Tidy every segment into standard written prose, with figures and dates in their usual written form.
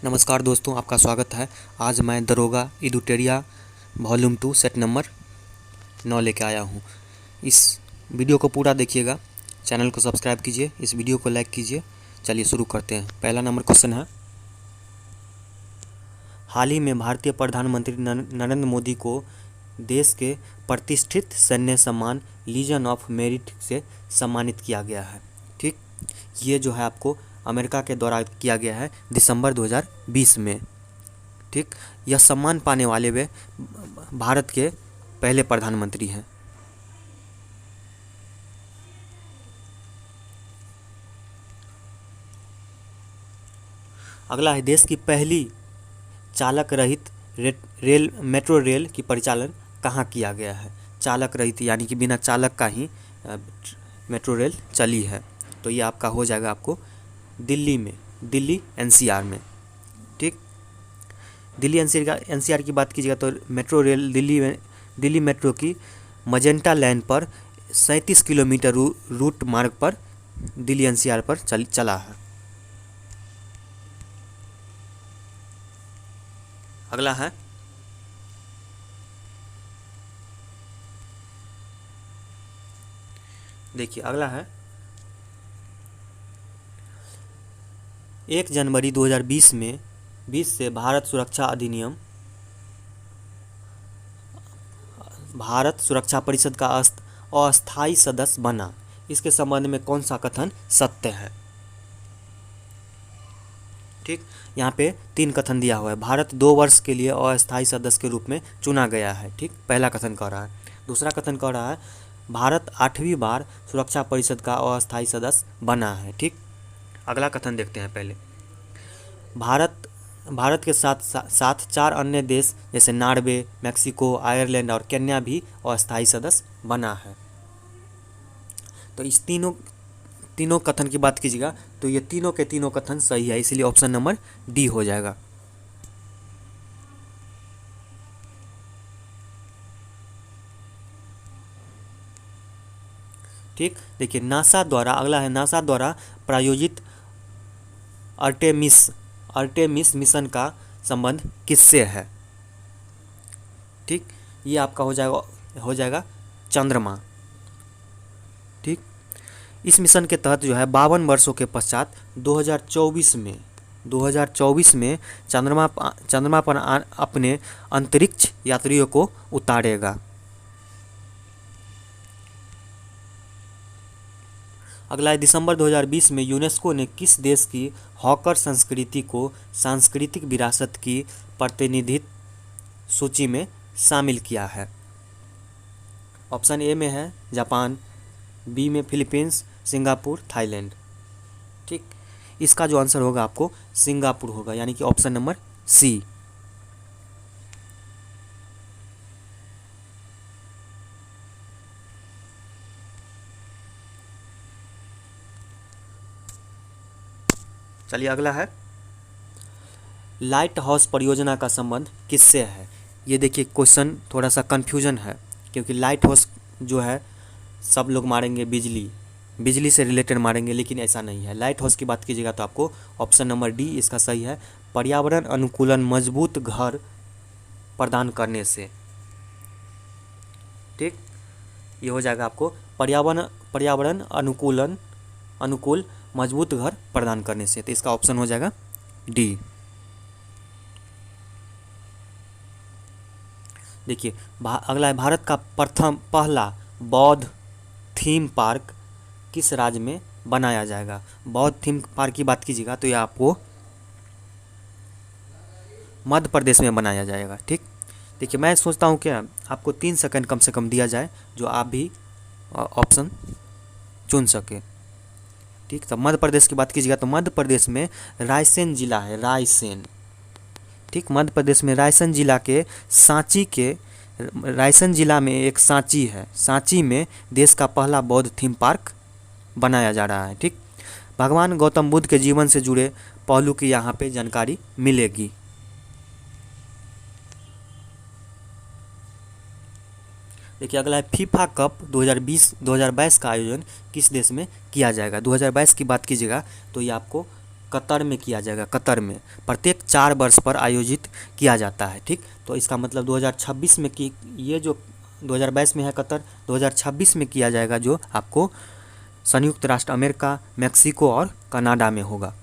नमस्कार दोस्तों, आपका स्वागत है। आज मैं दरोगा इडुटेरिया वॉल्यूम 2 सेट नंबर 9 लेके आया हूँ। इस वीडियो को पूरा देखिएगा, चैनल को सब्सक्राइब कीजिए, इस वीडियो को लाइक कीजिए। चलिए शुरू करते हैं। पहला नंबर क्वेश्चन है, हाल ही में भारतीय प्रधानमंत्री नरेंद्र मोदी को देश के प्रतिष्ठित सैन्य सम्मान लीजन ऑफ मेरिट से सम्मानित किया गया है। ठीक, ये जो है आपको अमेरिका के द्वारा किया गया है दिसंबर 2020 में। ठीक, यह सम्मान पाने वाले वे भारत के पहले प्रधानमंत्री हैं। अगला है, देश की पहली चालक रहित मेट्रो रेल की परिचालन कहाँ किया गया है। चालक रहित यानी कि बिना चालक का ही मेट्रो रेल चली है। तो ये आपका हो जाएगा आपको दिल्ली में, दिल्ली एनसीआर में। ठीक, दिल्ली एनसीआर की बात कीजिएगा तो मेट्रो रेल दिल्ली मेट्रो की मजेंटा लाइन पर 37 किलोमीटर रूट मार्ग पर दिल्ली एनसीआर पर चला है। अगला है, देखिए अगला है, 1 जनवरी 2020 में 20 से भारत सुरक्षा परिषद का अस्थायी सदस्य बना। इसके संबंध में कौन सा कथन सत्य है। ठीक, यहाँ पे 3 कथन दिया हुआ है। भारत 2 वर्ष के लिए अस्थायी सदस्य के रूप में चुना गया है। ठीक, पहला कथन कह रहा है। दूसरा कथन कह रहा है, भारत 8वीं बार सुरक्षा परिषद का अस्थायी सदस्य बना है। ठीक, अगला कथन देखते हैं। पहले, भारत के साथ 4 अन्य देश जैसे नॉर्वे, मैक्सिको, आयरलैंड और केन्या भी अस्थायी सदस्य बना है। तो इस तीनों कथन की बात कीजिएगा तो ये तीनों के तीनों कथन सही है, इसलिए ऑप्शन नंबर डी हो जाएगा। ठीक, देखिए अगला है, नासा द्वारा प्रायोजित अर्टेमिस मिशन का संबंध किससे है। ठीक, ये आपका हो जाएगा चंद्रमा। ठीक, इस मिशन के तहत जो है 52 वर्षों के पश्चात 2024 में चंद्रमा पर अपने अंतरिक्ष यात्रियों को उतारेगा। अगला है, दिसंबर 2020 में यूनेस्को ने किस देश की हॉकर संस्कृति को सांस्कृतिक विरासत की प्रतिनिधित्व सूची में शामिल किया है। ऑप्शन ए में है जापान, बी में फिलीपींस, सिंगापुर, थाईलैंड। ठीक, इसका जो आंसर होगा आपको सिंगापुर होगा, यानी कि ऑप्शन नंबर सी। चलिए अगला है, लाइट हाउस परियोजना का संबंध किससे है। ये देखिए क्वेश्चन थोड़ा सा कंफ्यूजन है, क्योंकि लाइट हाउस जो है सब लोग मारेंगे बिजली से रिलेटेड मारेंगे, लेकिन ऐसा नहीं है। लाइट हाउस की बात कीजिएगा तो आपको ऑप्शन नंबर डी इसका सही है, पर्यावरण अनुकूलन मजबूत घर प्रदान करने से। ठीक, ये हो जाएगा आपको पर्यावरण अनुकूल मजबूत घर प्रदान करने से। तो इसका ऑप्शन हो जाएगा डी। देखिए अगला है, भारत का पहला बौद्ध थीम पार्क किस राज्य में बनाया जाएगा। बौद्ध थीम पार्क की बात कीजिएगा तो ये आपको मध्य प्रदेश में बनाया जाएगा। ठीक, देखिए मैं सोचता हूँ क्या आपको 3 सेकंड कम से कम दिया जाए, जो आप भी ऑप्शन चुन सके। ठीक, तो मध्य प्रदेश की बात कीजिएगा तो मध्य प्रदेश में रायसेन जिला है, रायसेन। ठीक, मध्य प्रदेश में रायसेन जिला में एक सांची है। सांची में देश का पहला बौद्ध थीम पार्क बनाया जा रहा है। ठीक, भगवान गौतम बुद्ध के जीवन से जुड़े पहलू की यहाँ पे जानकारी मिलेगी। देखिए अगला है, फीफा कप 2022 का आयोजन किस देश में किया जाएगा। 2022 की बात कीजिएगा तो ये आपको कतर में किया जाएगा, कतर में प्रत्येक 4 वर्ष पर आयोजित किया जाता है। ठीक, तो इसका मतलब 2026 में कि ये जो 2022 में है कतर, 2026 में किया जाएगा जो आपको संयुक्त राष्ट्र अमेरिका, मेक्सिको और कनाडा में होगा।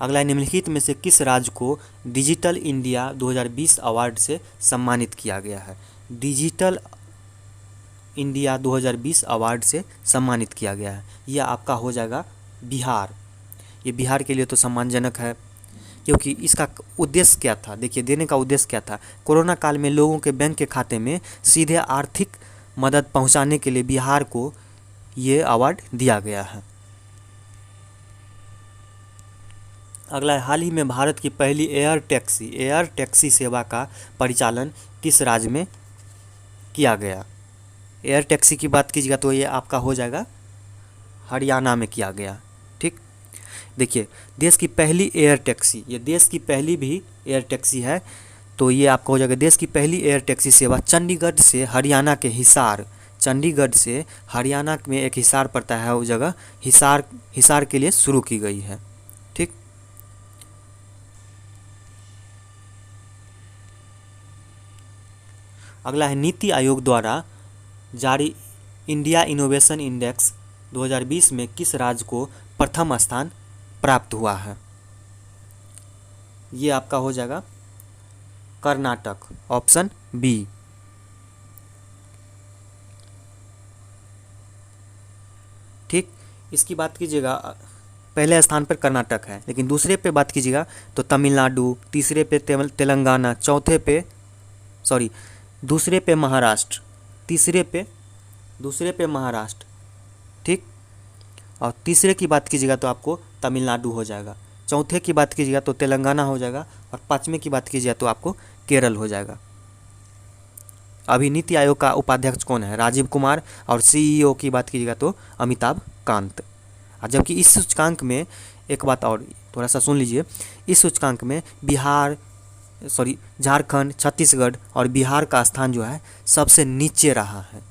अगला, निम्नलिखित में से किस राज्य को डिजिटल इंडिया 2020 अवार्ड से सम्मानित किया गया है? डिजिटल इंडिया 2020 अवार्ड से सम्मानित किया गया है, यह आपका हो जाएगा बिहार। ये बिहार के लिए तो सम्मानजनक है, क्योंकि इसका उद्देश्य क्या था? देखिए, देने का उद्देश्य क्या था? कोरोना काल में लोगों के बैंक के खाते में सीधे आर्थिक मदद पहुंचाने के लिए बिहार को ये अवार्ड दिया गया है। अगला है, हाल ही में भारत की पहली एयर टैक्सी सेवा का परिचालन किस राज्य में किया गया? एयर टैक्सी की बात कीजिएगा तो ये आपका हो जाएगा हरियाणा में किया गया। ठीक, देखिए, देश की पहली एयर टैक्सी, ये देश की पहली भी एयर टैक्सी है, तो ये आपका हो जाएगा देश की पहली एयर टैक्सी सेवा चंडीगढ़ से हरियाणा के हिसार, चंडीगढ़ से हरियाणा में एक हिसार पड़ता है, उस जगह हिसार के लिए शुरू की गई है। ठीक, अगला है, नीति आयोग द्वारा जारी इंडिया इनोवेशन इंडेक्स 2020 में किस राज्य को प्रथम स्थान प्राप्त हुआ है? ये आपका हो जाएगा कर्नाटक, ऑप्शन बी। ठीक, इसकी बात कीजिएगा, पहले स्थान पर कर्नाटक है, लेकिन दूसरे पे बात कीजिएगा तो तमिलनाडु, तीसरे पे तेलंगाना, दूसरे पे महाराष्ट्र, दूसरे पे महाराष्ट्र। ठीक, और तीसरे की बात कीजिएगा तो आपको तमिलनाडु हो जाएगा, चौथे की बात कीजिएगा तो तेलंगाना हो जाएगा, और पाँचवें की बात कीजिएगा तो आपको केरल हो जाएगा। अभी नीति आयोग का उपाध्यक्ष कौन है? राजीव कुमार, और सीईओ की बात कीजिएगा तो अमिताभ कांत। और जबकि इस सूचकांक में एक बात और थोड़ा सा सुन लीजिए, इस सूचकांक में झारखंड, छत्तीसगढ़ और बिहार का स्थान जो है सबसे नीचे रहा है।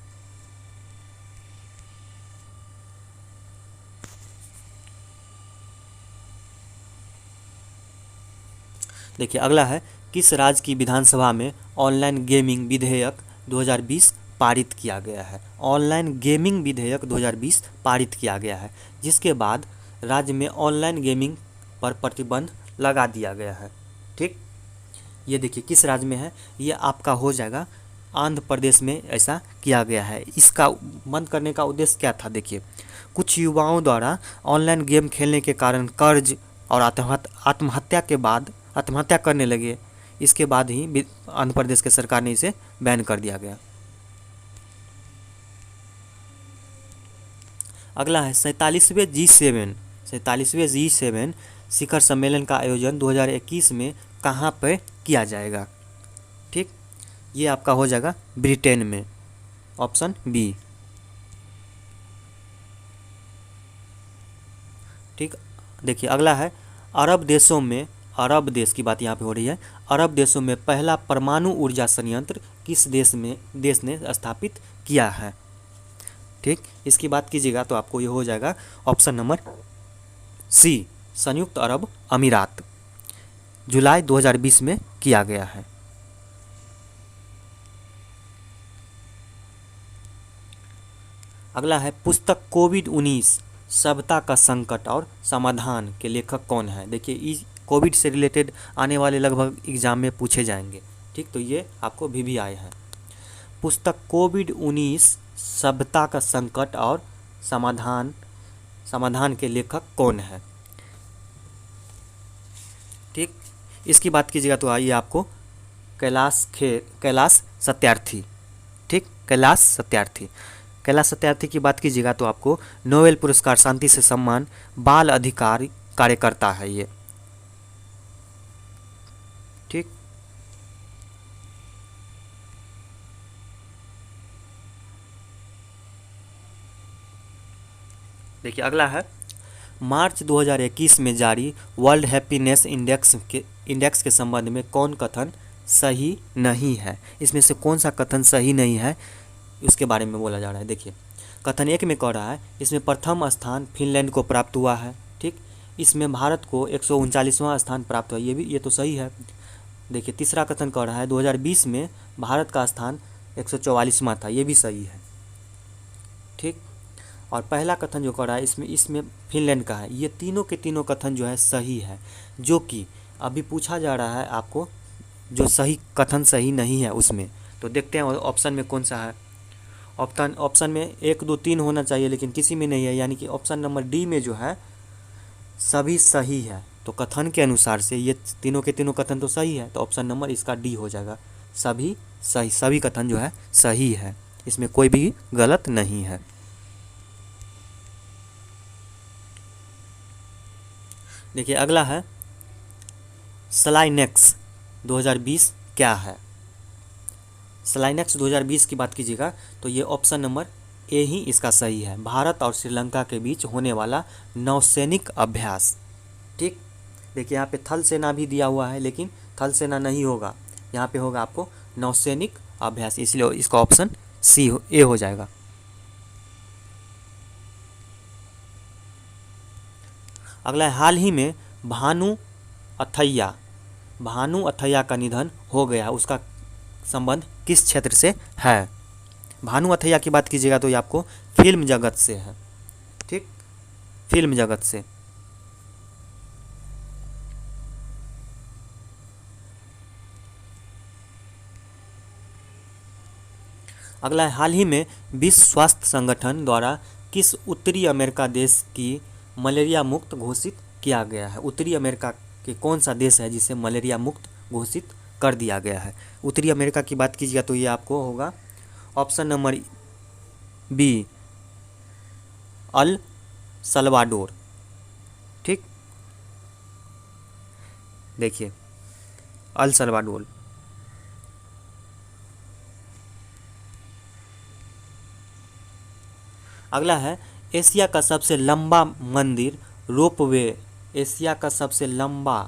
देखिए, अगला है, किस राज्य की विधानसभा में ऑनलाइन गेमिंग विधेयक 2020 पारित किया गया है? ऑनलाइन गेमिंग विधेयक 2020 पारित किया गया है, जिसके बाद राज्य में ऑनलाइन गेमिंग पर प्रतिबंध लगा दिया गया है। ठीक, ये देखिए किस राज्य में है, ये आपका हो जाएगा आंध्र प्रदेश में ऐसा किया गया है। इसका बंद करने का उद्देश्य क्या था? देखिए, कुछ युवाओं द्वारा ऑनलाइन गेम खेलने के कारण कर्ज और आत्महत्या करने लगे, इसके बाद ही आंध्र प्रदेश के सरकार ने इसे बैन कर दिया गया। अगला है, 47वें G7 शिखर सम्मेलन का आयोजन 2021 में कहाँ पर किया जाएगा? ठीक, ये आपका हो जाएगा ब्रिटेन में, ऑप्शन बी। ठीक, देखिए, अगला है, अरब देश की बात यहाँ पे हो रही है। अरब देशों में पहला परमाणु ऊर्जा संयंत्र किस देश ने स्थापित किया है? ठीक, इसकी बात कीजिएगा तो आपको ये हो जाएगा ऑप्शन नंबर सी, संयुक्त अरब अमीरात, जुलाई 2020 में किया गया है। अगला है, पुस्तक कोविड-19 सभ्यता का संकट और समाधान के लेखक कौन है? देखिए, कोविड से रिलेटेड आने वाले लगभग एग्जाम में पूछे जाएंगे। ठीक, तो ये आपको भी आए हैं। पुस्तक कोविड-19 सभ्यता का संकट और समाधान के लेखक कौन है? ठीक, इसकी बात कीजिएगा तो आइए आपको कैलाश सत्यार्थी। ठीक, कैलाश सत्यार्थी की बात कीजिएगा तो आपको नोबेल पुरस्कार शांति से सम्मान बाल अधिकार कार्यकर्ता है ये। ठीक, देखिए, अगला है, मार्च 2021 में जारी वर्ल्ड हैप्पीनेस इंडेक्स के संबंध में कौन कथन सही नहीं है। इसमें से कौन सा कथन सही नहीं है उसके बारे में बोला जा रहा है। देखिए कथन एक में कह रहा है इसमें प्रथम स्थान फिनलैंड को प्राप्त हुआ है, ठीक। इसमें भारत को 139वां स्थान प्राप्त हुआ, ये तो सही है। देखिए तीसरा कथन कह रहा है 2020 में भारत का स्थान 144वां था, ये भी सही है, ठीक। और पहला कथन जो कह रहा है इसमें फिनलैंड का है, ये तीनों के तीनों कथन जो है सही है। जो कि अभी पूछा जा रहा है आपको जो सही कथन सही नहीं है उसमें, तो देखते हैं ऑप्शन में कौन सा है। ऑप्शन में 1 2 3 होना चाहिए लेकिन किसी में नहीं है, यानी कि ऑप्शन नंबर डी में जो है सभी सही है। तो कथन के अनुसार से ये तीनों के तीनों कथन तो सही है, तो ऑप्शन नंबर इसका डी हो जाएगा, सभी सही, सभी कथन जो है सही है, इसमें कोई भी गलत नहीं है। देखिए अगला है स्लाइनेक्स 2020 क्या है। स्लाइनेक्स 2020 की बात कीजिएगा तो ये ऑप्शन नंबर ए ही इसका सही है, भारत और श्रीलंका के बीच होने वाला नौसैनिक अभ्यास, ठीक। देखिए यहाँ पे थल सेना भी दिया हुआ है लेकिन थल सेना नहीं होगा, यहाँ पे होगा आपको नौसैनिक अभ्यास, इसलिए इसका ऑप्शन सी ए हो जाएगा। अगला है हाल ही में भानु अथैया का निधन हो गया, उसका संबंध किस क्षेत्र से है। भानु अथैया की बात कीजिएगा तो ये आपको फिल्म जगत से है, ठीक, फिल्म जगत से। अगला है हाल ही में विश्व स्वास्थ्य संगठन द्वारा किस उत्तरी अमेरिका देश की मलेरिया मुक्त घोषित किया गया है। उत्तरी अमेरिका के कौन सा देश है जिसे मलेरिया मुक्त घोषित कर दिया गया है। उत्तरी अमेरिका की बात कीजिएगा तो ये आपको होगा option number B El Salvador, ठीक। देखिए अल सल्वाडोर। अगला है एशिया का सबसे लंबा मंदिर रोपवे, एशिया का सबसे लंबा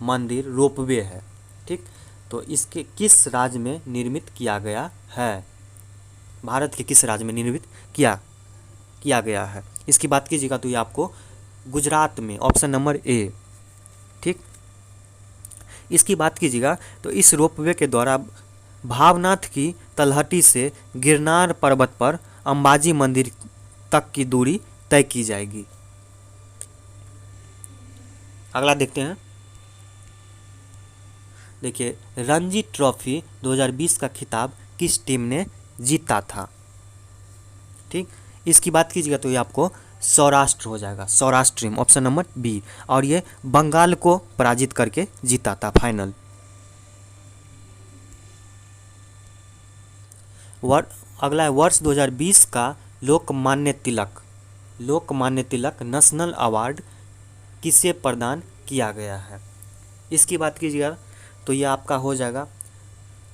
मंदिर रोपवे है, ठीक। तो इसके किस राज्य में निर्मित किया गया है, भारत के किस राज्य में निर्मित किया गया है। इसकी बात कीजिएगा तो ये आपको गुजरात में, ऑप्शन नंबर ए, ठीक। इसकी बात कीजिएगा तो इस रोपवे के द्वारा भावनाथ की तलहटी से गिरनार पर्वत पर अंबाजी मंदिर तक की दूरी तय की जाएगी। अगला देखते हैं। देखिए रणजी ट्रॉफी 2020 का खिताब किस टीम ने जीता था, ठीक। इसकी बात कीजिएगा तो ये आपको सौराष्ट्र हो जाएगा, Saurashtra team, option number B. और ये बंगाल को पराजित करके जीता था फाइनल। अगला है वर्ष 2020 का लोकमान्य तिलक नेशनल अवार्ड किसे प्रदान किया गया है। इसकी बात कीजिएगा तो ये आपका हो जाएगा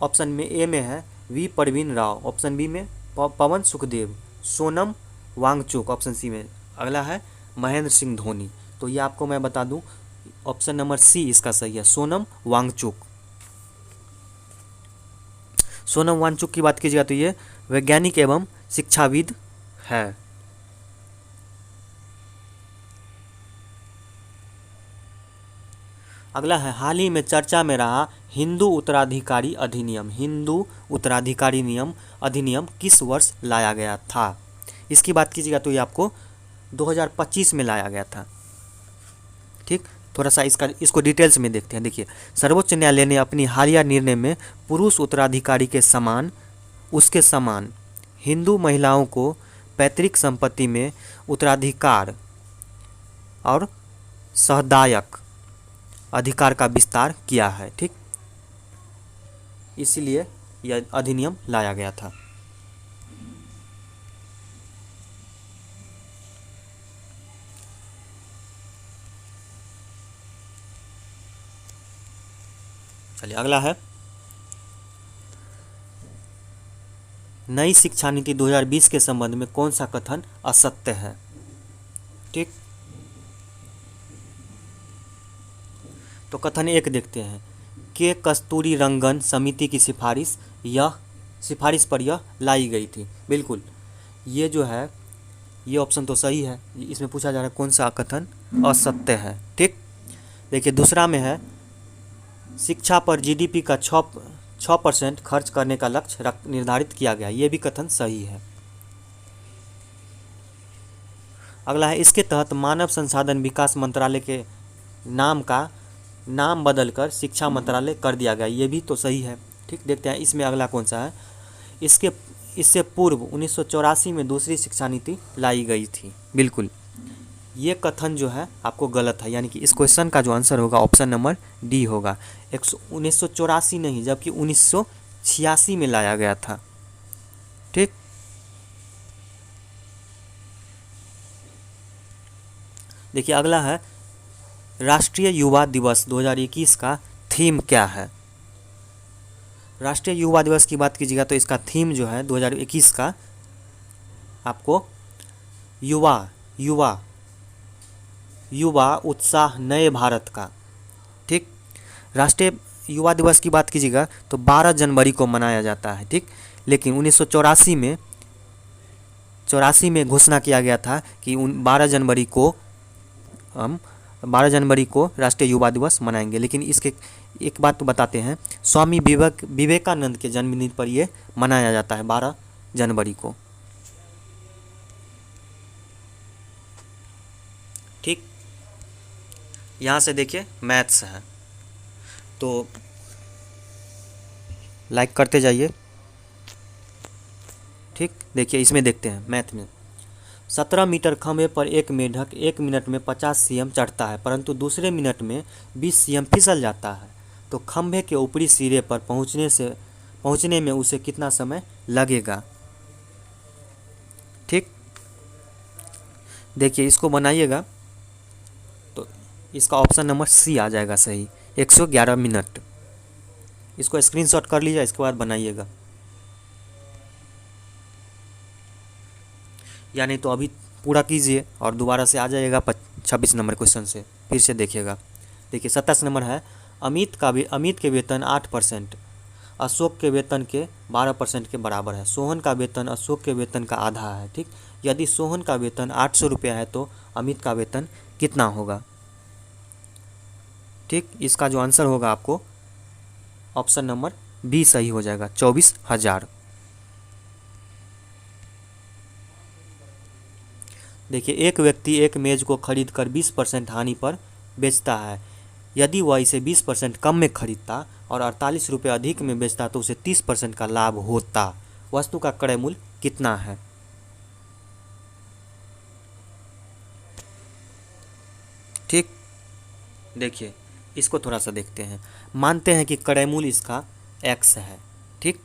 ऑप्शन में ए में है V Parveen Rao, option B में पवन सुखदेव, सोनम वांगचुक, ऑप्शन सी में अगला है महेंद्र सिंह धोनी। तो ये आपको मैं बता दूं ऑप्शन नंबर सी इसका सही है, सोनम वांगचुक। सोनम वांगचुक की बात कीजिएगा तो ये वैज्ञानिक एवं शिक्षाविद है। अगला है हाल ही में चर्चा में रहा हिंदू उत्तराधिकारी अधिनियम किस वर्ष लाया गया था। इसकी बात कीजिएगा तो ये आपको 2025 में लाया गया था, ठीक। थोड़ा सा इसको डिटेल्स में देखते हैं। देखिए सर्वोच्च न्यायालय ने अपनी हालिया निर्णय में पुरुष उत्तराधिकारी के उसके समान हिंदू महिलाओं को पैतृक संपत्ति में उत्तराधिकार और सहदायक अधिकार का विस्तार किया है, ठीक। इसीलिए यह अधिनियम लाया गया था। चलिए अगला है नई शिक्षा नीति 2020 के संबंध में कौन सा कथन असत्य है, ठीक। तो कथन एक देखते हैं के कस्तूरी रंगन समिति की सिफारिश पर यह लाई गई थी। बिल्कुल, ये जो है ये ऑप्शन तो सही है। इसमें पूछा जा रहा है कौन सा कथन असत्य है। ठीक, देखिए दूसरा में है शिक्षा पर जीडीपी का 6% खर्च करने का लक्ष्य निर्धारित किया गया। ये भी कथन सही है। अगला है इसके तहत मानव संसाधन विकास मंत्रालय के नाम बदलकर शिक्षा मंत्रालय कर दिया गया। ये भी तो सही है। ठीक, देखते हैं इसमें अगला कौन सा है। इससे पूर्व 1984 में दूसरी शिक्षा नीति लाई गई थी। बिल्कुल, ये कथन जो है आपको गलत है, यानी कि इस क्वेश्चन का जो आंसर होगा ऑप्शन नंबर डी होगा। 1984 नहीं, जबकि 1986 में लाया गया था। ठीक, देखिए अगला है राष्ट्रीय युवा दिवस 2021 का थीम क्या है। राष्ट्रीय युवा दिवस की बात कीजिएगा तो इसका थीम जो है 2021 का आपको युवा उत्साह नए भारत का। ठीक, राष्ट्रीय युवा दिवस की बात कीजिएगा तो 12 जनवरी को मनाया जाता है। ठीक, लेकिन 1984 में घोषणा किया गया था कि 12 जनवरी को राष्ट्रीय युवा दिवस मनाएंगे। लेकिन इसके एक बात तो बताते हैं, स्वामी विवेकानंद के जन्मदिन पर यह मनाया जाता है 12 जनवरी को। ठीक, यहाँ से देखिए मैथ्स है तो लाइक करते जाइए। ठीक, देखिए इसमें देखते हैं मैथ में 17 मीटर खंभे पर एक मेढक 1 मिनट में 50 सीएम चढ़ता है, परंतु दूसरे मिनट में 20 सीएम फिसल जाता है, तो खंभे के ऊपरी सिरे पर पहुंचने में उसे कितना समय लगेगा। ठीक, देखिए इसको बनाइएगा तो इसका ऑप्शन नंबर सी आ जाएगा सही, 111 मिनट। इसको स्क्रीनशॉट कर लीजिए, इसके बाद बनाइएगा। यानी तो अभी पूरा कीजिए और दोबारा से आ जाएगा 26 नंबर क्वेश्चन से, फिर से देखिएगा। देखिए 27 नंबर है अमित के वेतन 8% अशोक के वेतन के 12% के बराबर है। सोहन का वेतन अशोक के वेतन का आधा है। ठीक, यदि सोहन का वेतन 800 रुपया है तो अमित का वेतन कितना होगा। ठीक, इसका जो आंसर होगा आपको ऑप्शन नंबर बी सही हो जाएगा, 24,000। देखिए एक व्यक्ति एक मेज को खरीदकर 20% हानि पर बेचता है। यदि वह इसे 20% कम में खरीदता और 48 रुपये अधिक में बेचता तो उसे 30% का लाभ होता। वस्तु का क्रय मूल्य कितना है। ठीक, देखिए इसको थोड़ा सा देखते हैं। मानते हैं कि क्रय मूल्य इसका x है। ठीक,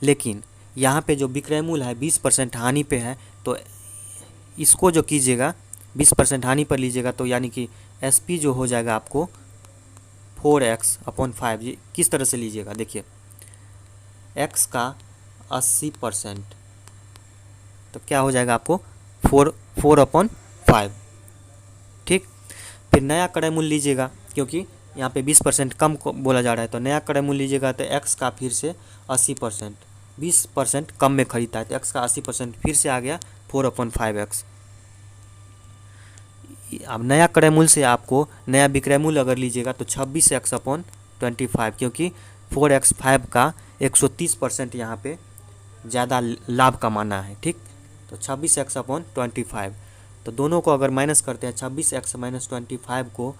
लेकिन यहाँ पे जो विक्रय मूल्य है 20% हानि पे है, तो इसको जो कीजिएगा 20% हानि पर लीजिएगा तो यानी कि SP जो हो जाएगा आपको 4x/5। किस तरह से लीजिएगा, देखिए x का 80% तो क्या हो जाएगा आपको 4/5। ठीक, फिर नया क्रय मूल्य लीजिएगा, क्योंकि यहाँ पे 20% कम को बोला जा रहा है, तो नया क्रय मूल्य लीजिएगा तो x का फिर से 80%, 20% कम में खरीदता है तो x का 80% फिर से आ गया 4/5x। अब नया क्रय मूल्य से आपको नया विक्रय मूल्य अगर लीजिएगा तो 26x/25, क्योंकि 4x5 का 130% यहाँ पे ज़्यादा लाभ कमाना है। ठीक, तो 26x/25, तो दोनों को अगर माइनस करते हैं 26x - 25 को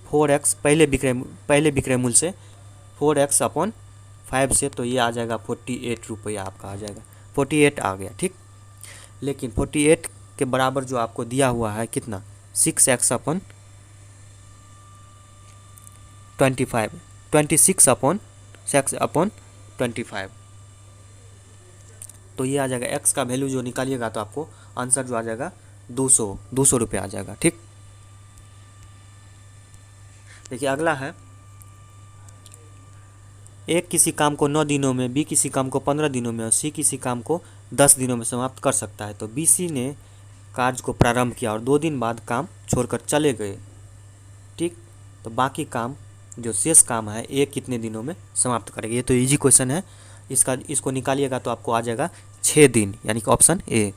4x पहले विक्रय मूल्य से 4x/5 से, तो ये आ जाएगा 48 रुपया आपका आ जाएगा, 48 आ गया। ठीक, लेकिन 48 के बराबर जो आपको दिया हुआ है कितना 6x/25, 26/6/25, तो ये आ जाएगा x का वैल्यू जो निकालिएगा तो आपको आंसर जो आ जाएगा 200 रुपये आ जाएगा। ठीक, देखिए अगला है A किसी काम को 9 दिनों में, B किसी काम को 15 दिनों में और C किसी काम को 10 दिनों में समाप्त कर सकता है। तो BC ने कार्य को प्रारंभ किया और 2 दिन बाद काम छोड़कर चले गए। ठीक, तो बाकी काम जो शेष काम है ये कितने दिनों में समाप्त करेगा। ये तो इजी क्वेश्चन है, इसको निकालिएगा तो आपको आ जाएगा 6 दिन, यानी कि ऑप्शन ए।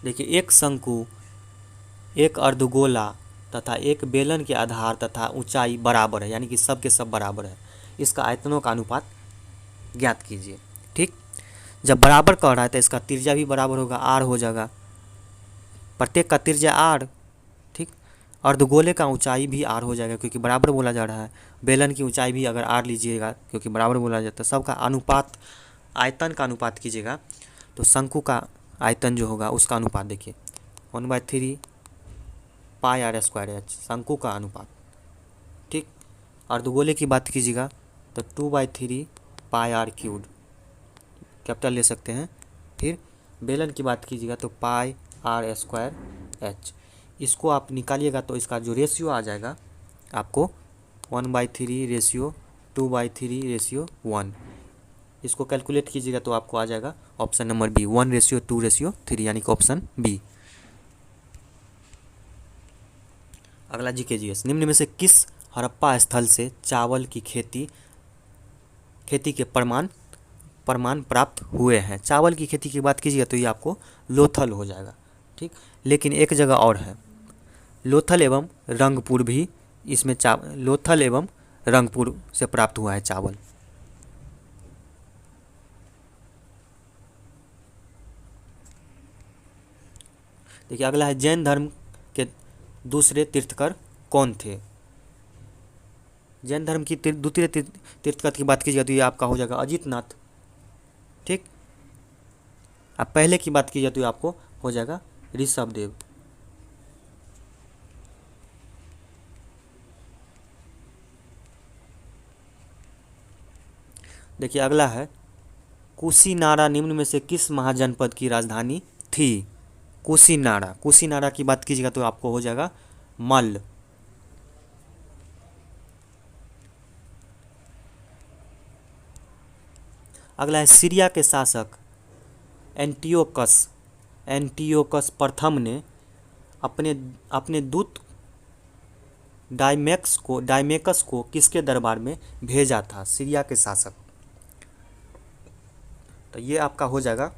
देखिए, एक शंकु, एक अर्धगोला तथा एक बेलन के आधार तथा ऊंचाई बराबर है, यानी कि सब के सब बराबर है। इसका आयतनों का अनुपात ज्ञात कीजिए। ठीक, जब बराबर कह रहा है तो इसका त्रिज्या भी बराबर होगा, आर हो जाएगा, प्रत्येक का त्रिज्या आर। ठीक, अर्धगोले का ऊंचाई भी आर हो जाएगा क्योंकि बराबर बोला जा रहा है। बेलन की ऊंचाई भी अगर आर लीजिएगा क्योंकि बराबर बोला जाता है। सबका अनुपात, आयतन का अनुपात कीजिएगा तो शंकु का आयतन जो होगा उसका अनुपात देखिए 1/3 पाई आर स्क्वायर एच, शंकु का अनुपात। ठीक, अर्धगोले की बात कीजिएगा तो 2/3 पाई आर क्यूब, कैपिटल ले सकते हैं। फिर बेलन की बात कीजिएगा तो पाई आर स्क्वायर एच। इसको आप निकालिएगा तो इसका जो रेशियो आ जाएगा आपको 1/3 रेशियो 2/3 रेशियो 1। इसको कैलकुलेट कीजिएगा तो आपको आ जाएगा ऑप्शन नंबर बी, 1:2:3, यानी कि ऑप्शन बी। अगला जीकेजीएस, निम्न में से किस हड़प्पा स्थल से चावल की खेती के प्रमाण प्राप्त हुए हैं। चावल की खेती की बात कीजिएगा तो ये आपको लोथल हो जाएगा। ठीक, लेकिन एक जगह और है, लोथल एवं रंगपुर भी इसमें लोथल एवं रंगपुर से प्राप्त हुआ है चावल। देखिए, अगला है जैन धर्म के दूसरे तीर्थकर कौन थे। जैन धर्म की द्वितीय तीर्थकर की बात कीजिएगा तो ये आपका हो जाएगा अजितनाथ। ठीक, अब पहले की बात कीजिए तो ये आपको हो जाएगा ऋषभदेव। देखिए, अगला है कुशीनारा निम्न में से किस महाजनपद की राजधानी थी। कुशीनारा की बात कीजिएगा तो आपको हो जाएगा मल्ल। अगला है सीरिया के शासक एंटियोकस प्रथम ने अपने दूत डायमेकस को किसके दरबार में भेजा था। सीरिया के शासक, तो ये आपका हो जाएगा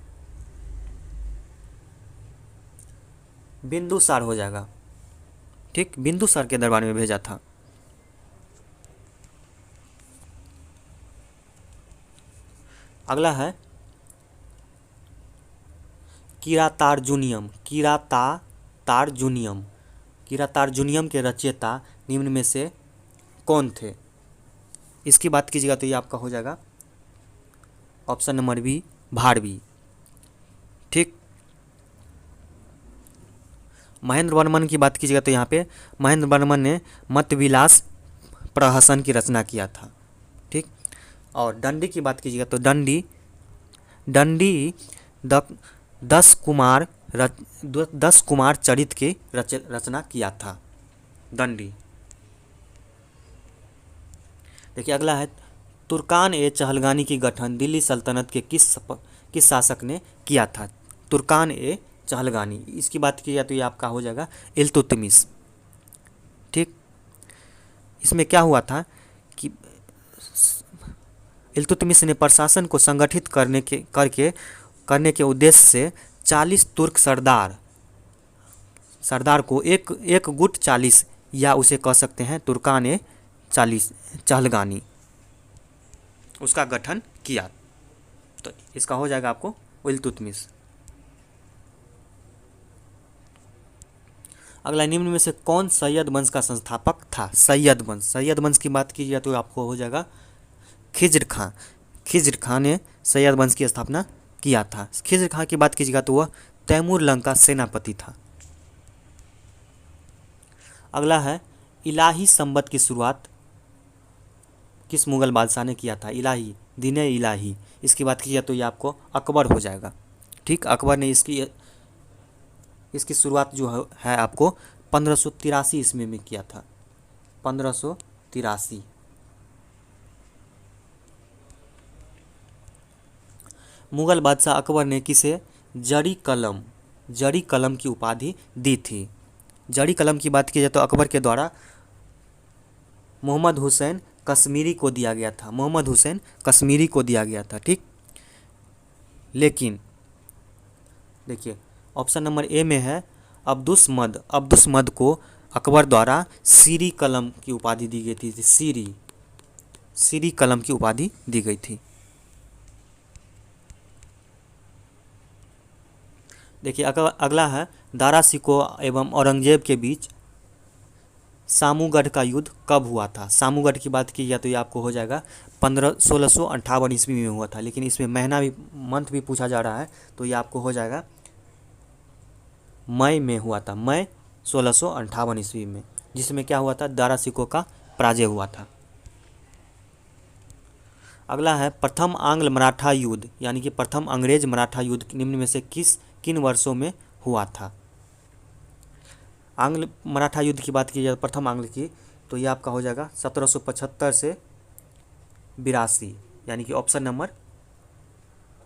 बिंदुसार हो जाएगा। ठीक, बिंदुसार के दरबार में भेजा था। अगला है किरातार्जुनियम के रचयिता निम्न में से कौन थे। इसकी बात कीजिएगा तो ये आपका हो जाएगा ऑप्शन नंबर बी, भारवी। ठीक, महेंद्र वर्मन की बात कीजिएगा तो यहाँ पे महेंद्र वर्मन ने मतविलास प्रहसन की रचना किया था। ठीक, और दंडी की बात कीजिएगा तो दंडी 10 कुमार चरित की रचना किया था दंडी। देखिए, अगला है तुर्कान ए चहलगानी की गठन दिल्ली सल्तनत के किस शासक ने किया था। तुर्कान ए चहलगानी, इसकी बात की जाए तो ये आपका हो जाएगा इल्तुतमिश। ठीक, इसमें क्या हुआ था कि इल्तुतमिश ने प्रशासन को संगठित करने के उद्देश्य से 40 तुर्क सरदार को एक गुट 40, या उसे कह सकते हैं तुर्कान ए चहलगानी, उसका गठन किया। तो इसका हो जाएगा आपको इल्तुतमिश। अगला, निम्न में से कौन सैयद वंश का संस्थापक था। सैयद वंश की बात की जाए तो आपको हो जाएगा खिज्र खां ने सैयद वंश की स्थापना किया था। खिज्र खां की बात कीजिएगा तो वह तैमूर लंग का सेनापति था। अगला है इलाही संबत की शुरुआत किस मुगल बादशाह ने किया था। दीने इलाही, इसकी बात कीजिए तो ये आपको अकबर हो जाएगा। ठीक, अकबर ने इसकी शुरुआत जो है आपको 1583 ईस्वी में किया था। 1583। मुगल बादशाह अकबर ने किसे जरी कलम की उपाधि दी थी। जड़ी कलम की बात की जाए तो अकबर के द्वारा मोहम्मद हुसैन कश्मीरी को दिया गया था, मोहम्मद हुसैन कश्मीरी को दिया गया था। ठीक, लेकिन देखिए ऑप्शन नंबर ए में है अब्दुस मद, अब्दुस मद को अकबर द्वारा सीरी कलम की उपाधि दी गई थी, सीरी कलम की उपाधि दी गई थी। देखिए अगला है दारा सिकोह एवं औरंगजेब के बीच सामूगढ़ का युद्ध कब हुआ था। सामूगढ़ की बात की जाए तो ये आपको हो जाएगा 1658 ईस्वी में हुआ था, लेकिन इसमें महीना भी मंथ भी पूछा जा रहा है तो ये आपको हो जाएगा मई में हुआ था, मई 1658 ईस्वी में, जिसमें क्या हुआ था, दारा सिकोह का पराजय हुआ था। अगला है प्रथम आंग्ल मराठा युद्ध यानी कि प्रथम अंग्रेज मराठा युद्ध निम्न में से किन वर्षों में हुआ था। आंग्ल मराठा युद्ध की बात की जाए प्रथम आंग्ल की तो ये आपका हो जाएगा 1775 से 82 यानी कि ऑप्शन नंबर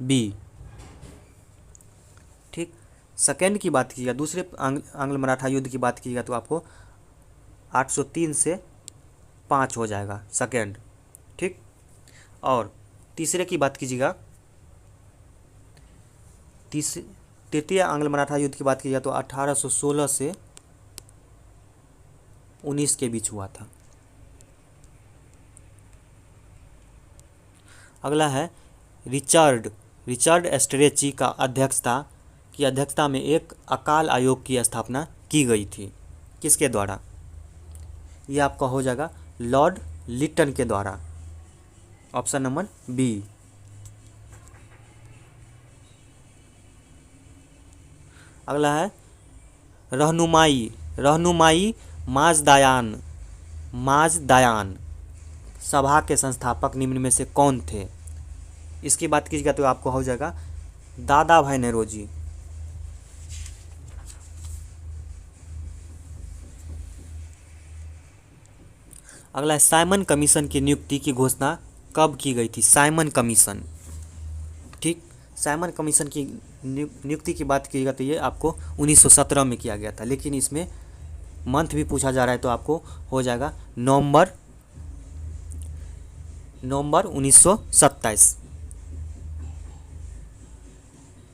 बी। ठीक, सेकेंड की बात की जाए दूसरे आंग्ल मराठा युद्ध की बात की जाए तो आपको 803 से 5 हो जाएगा सेकेंड। ठीक, और तीसरे की बात कीजिएगा तृतीय आंग्ल मराठा युद्ध की बात की जाए तो 1816 से 19 के बीच हुआ था। अगला है रिचर्ड एस्ट्रेची का अध्यक्षता में एक अकाल आयोग की स्थापना की गई थी, किसके द्वारा। यह आपका हो जाएगा लॉर्ड लिटन के द्वारा, ऑप्शन नंबर बी। अगला है रहनुमाई माजदायान सभा के संस्थापक निम्न में से कौन थे। इसकी बात कीजिएगा तो आपको हो जाएगा दादा भाई नौरोजी। अगला है साइमन कमीशन की नियुक्ति की घोषणा कब की गई थी। साइमन कमीशन, ठीक, साइमन कमीशन की नियुक्ति की बात कीजिएगा तो ये आपको 1917 में किया गया था, लेकिन इसमें मंथ भी पूछा जा रहा है तो आपको हो जाएगा नवंबर 1927।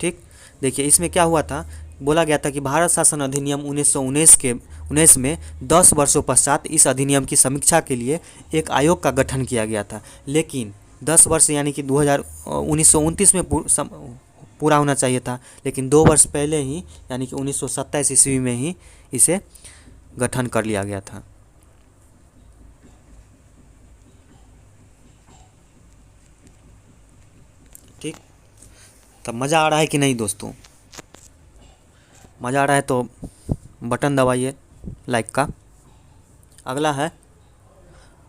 ठीक, देखिए इसमें क्या हुआ था, बोला गया था कि भारत शासन अधिनियम 1919 में 10 वर्षों पश्चात इस अधिनियम की समीक्षा के लिए एक आयोग का गठन किया गया था, लेकिन 10 वर्ष यानी कि 1929 में पूरा होना चाहिए था, लेकिन 2 वर्ष पहले ही यानी कि 1927 ईस्वी में ही इसे गठन कर लिया गया था। ठीक, तब मज़ा आ रहा है कि नहीं दोस्तों। मज़ा आ रहा है तो बटन दबाइए लाइक का। अगला है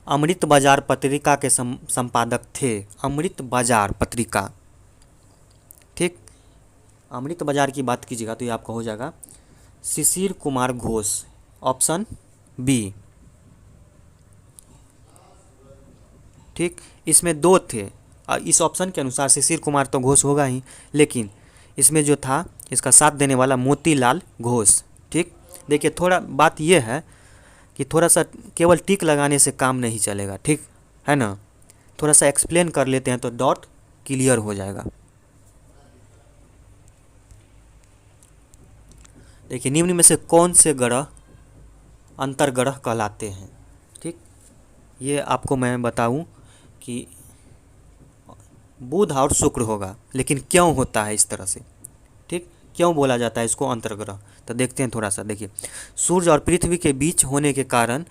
अमृत बाजार पत्रिका के संपादक थे। अमृत बाजार पत्रिका, ठीक, अमृत बाजार की बात कीजिएगा तो ये आपका हो जाएगा शिशिर कुमार घोष, ऑप्शन बी। ठीक, इसमें 2 थे, इस ऑप्शन के अनुसार शिशिर कुमार तो घोष होगा ही, लेकिन इसमें जो था इसका साथ देने वाला मोतीलाल घोष। ठीक, देखिए थोड़ा बात यह है कि थोड़ा सा केवल टिक लगाने से काम नहीं चलेगा, ठीक है ना, थोड़ा सा एक्सप्लेन कर लेते हैं तो डॉट क्लियर हो जाएगा। देखिए निम्न में से कौन से ग्रह अंतर्ग्रह कहलाते हैं। ठीक, ये आपको मैं बताऊं कि बुध और शुक्र होगा, लेकिन क्यों होता है इस तरह से, ठीक, क्यों बोला जाता है इसको अंतर्ग्रह, तो देखते हैं थोड़ा सा। देखिए सूर्य और पृथ्वी के बीच होने के कारण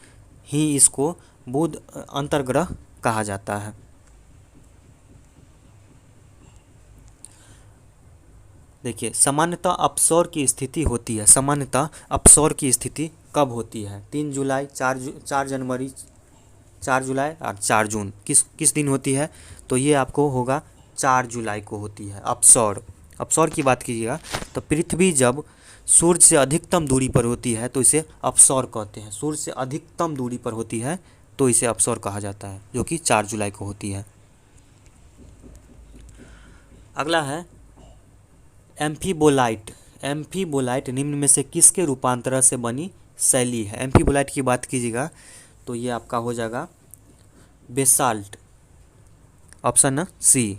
ही इसको बुध अंतर्ग्रह कहा जाता है। देखिए सामान्यतः अपसौर की स्थिति होती है, सामान्यतः अपसौर की स्थिति कब होती है। 3 जुलाई, 4 जनवरी, 4 जुलाई और 4 जून, किस दिन होती है, तो ये आपको होगा 4 जुलाई को होती है अपसौर। अपसौर की बात कीजिएगा तो पृथ्वी जब सूर्य से अधिकतम दूरी पर होती है तो इसे अपसौर कहते हैं। सूर्य से अधिकतम दूरी पर होती है तो इसे अपसौर कहा जाता है, जो कि 4 जुलाई को होती है। अगला है एम्फीबोलाइट। एम्फीबोलाइट निम्न में से किसके रूपांतरण से बनी शैली है। एम्फीबोलाइट की बात कीजिएगा तो ये आपका हो जाएगा बेसाल्ट, ऑप्शन न सी।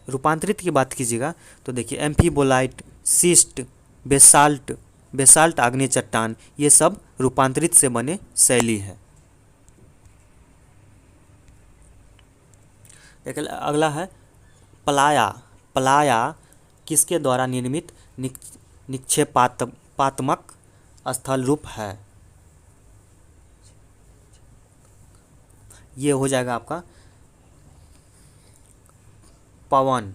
रूपांतरित की बात कीजिएगा तो देखिए एम्फीबोलाइट, सिस्ट, बेसाल्ट, बेसाल्ट आग्नेय चट्टान, ये सब रूपांतरित से बने शैली है। देखिए अगला है प्लाया। प्लाया किसके द्वारा निर्मित निक्षेपात्मक स्थल रूप है? ये हो जाएगा आपका पवन।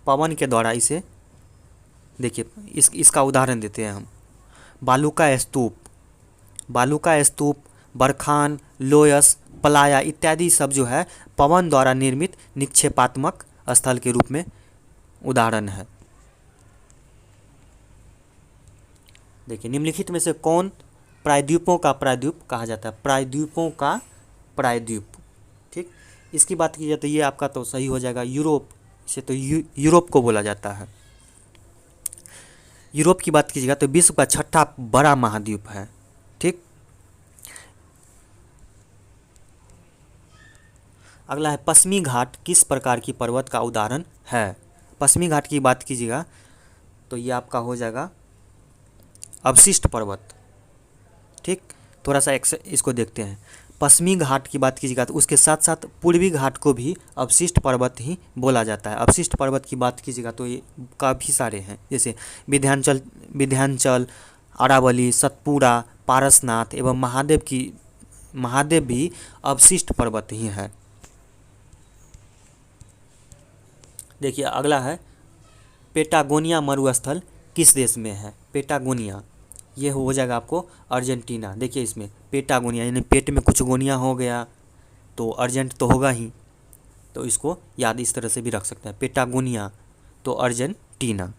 पवन के द्वारा इसे, देखिए इसका उदाहरण देते हैं हम। बालू का स्तूप, बालू का स्तूप, बरखान, लोयस, प्लाया इत्यादि सब जो है पवन द्वारा निर्मित निक्षेपात्मक स्थल के रूप में उदाहरण है। देखिए निम्नलिखित में से कौन प्रायद्वीपों का प्रायद्वीप कहा जाता है? प्रायद्वीपों का प्रायद्वीप, ठीक। इसकी बात की जाए तो ये आपका तो सही हो जाएगा यूरोप, इसे तो यूरोप को बोला जाता है। यूरोप की बात कीजिएगा तो विश्व का छठा बड़ा महाद्वीप है, ठीक। अगला है पश्चिमी घाट किस प्रकार की पर्वत का उदाहरण है? पश्चिमी घाट की बात कीजिएगा तो ये आपका हो जाएगा अवशिष्ट पर्वत, ठीक। थोड़ा सा इसको देखते हैं। पश्चिमी घाट की बात कीजिएगा तो उसके साथ साथ पूर्वी घाट को भी अवशिष्ट पर्वत ही बोला जाता है। अवशिष्ट पर्वत की बात कीजिएगा तो ये काफ़ी सारे हैं, जैसे विंध्याचल, अरावली, सतपुड़ा, पारसनाथ एवं महादेव भी अवशिष्ट पर्वत ही हैं। देखिए अगला है पेटागोनिया मरुस्थल किस देश में है? पेटागोनिया ये हो जाएगा आपको अर्जेंटीना। देखिए इसमें पेटागोनिया यानी पेट में कुछ गोनिया हो गया तो अर्जेंट तो होगा ही, तो इसको याद इस तरह से भी रख सकते हैं, पेटागोनिया तो अर्जेंटीना।